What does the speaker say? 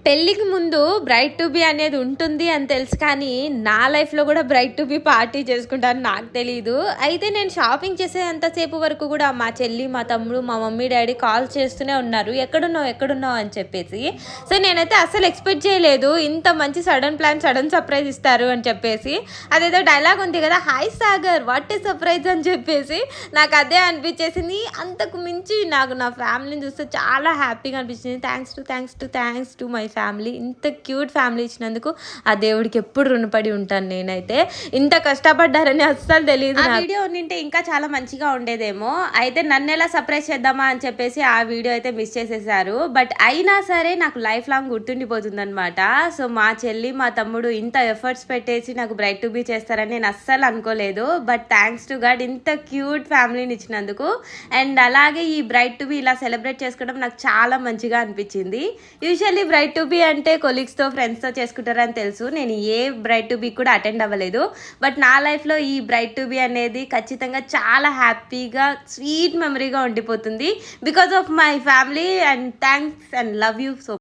పెళ్ళికి ముందు braid to be అనేది ఉంటుంది అని తెలుసు, కానీ నా లైఫ్లో కూడా బ్రైడ్ టు బీ పార్టీ చేసుకుంటాను నాకు తెలీదు. అయితే నేను షాపింగ్ చేసేంతసేపు వరకు కూడా మా చెల్లి, మా తమ్ముడు, మా మమ్మీ డాడీ కాల్ చేస్తూనే ఉన్నారు, ఎక్కడున్నావు అని చెప్పేసి. సో నేనైతే అస్సలు ఎక్స్పెక్ట్ చేయలేదు ఇంత మంచి సడన్ ప్లాన్, సడన్ సర్ప్రైజ్ ఇస్తారు అని చెప్పేసి. అదేదో డైలాగ్ ఉంది కదా, hi Sagar what is surprise అని చెప్పేసి. నాకు అదే అనిపించేసింది. అంతకు మించి నాకు నా ఫ్యామిలీని చూస్తే చాలా హ్యాపీగా అనిపించింది. Thanks to my family. ఇంత క్యూట్ ఫ్యామిలీ ఇచ్చినందుకు ఆ దేవుడికి ఎప్పుడు రుణపడి ఉంటాను. నేనైతే ఇంత కష్టపడ్డారని అస్సలు తెలియదు. ఆ వీడియో ఉండింటే ఇంకా చాలా మంచిగా ఉండేదేమో. అయితే నన్ను ఎలా సర్ప్రైజ్ చేద్దామా అని చెప్పేసి ఆ వీడియో అయితే మిస్ చేసేసారు. బట్ అయినా సరే నాకు లైఫ్ లాంగ్ గుర్తుండిపోతుంది అనమాట. సో మా చెల్లి, మా తమ్ముడు ఇంత ఎఫర్ట్స్ పెట్టేసి నాకు బ్రైడ్ టు బీ చేస్తారని నేను అస్సలు అనుకోలేదు. బట్ థ్యాంక్స్ టు గాడ్ ఇంత క్యూట్ ఫ్యామిలీని ఇచ్చినందుకు. అండ్ అలాగే ఈ బ్రైడ్ టు బీ ఇలా సెలబ్రేట్ చేసుకోవడం నాకు చాలా మంచిగా అనిపించింది. యూజువల్లీ బ్రైడ్ టు బీ అంటే కొలీగ్స్తో, ఫ్రెండ్స్తో చేసుకుంటారని తెలుసు. నేను ఏ బ్రైడ్ టు బీ కూడా అటెండ్ అవ్వలేదు. బట్ నా లైఫ్లో ఈ బ్రైడ్ టు బీ అనేది ఖచ్చితంగా చాలా హ్యాపీగా, స్వీట్ మెమరీగా ఉండిపోతుంది because of my family. And thanks and love you so